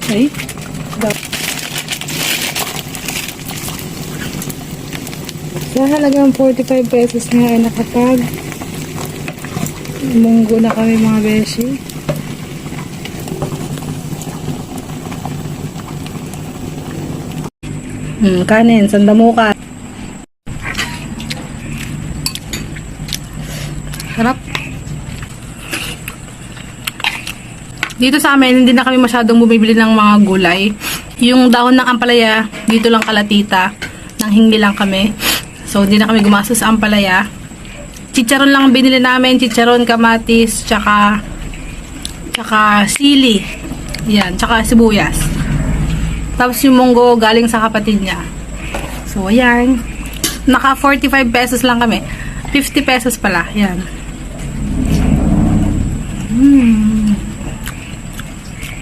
Ay. Sa halagang 45 pesos nga ay nakapag munggo na kami mga beshi. Kanin, sandamuka. Sarap. Dito sa amin, hindi na kami masyadong bumibili ng mga gulay. Yung dahon ng ampalaya, dito lang kalatita. Nang hingi lang kami. So, hindi na kami gumastos sa ampalaya. Chicharon lang binili namin. Chicharon, kamatis, tsaka sili. Yan, tsaka sibuyas. Tapos yung munggo galing sa kapatid niya. So, ayan. Naka 45 pesos lang kami. 50 pesos pala. Yan.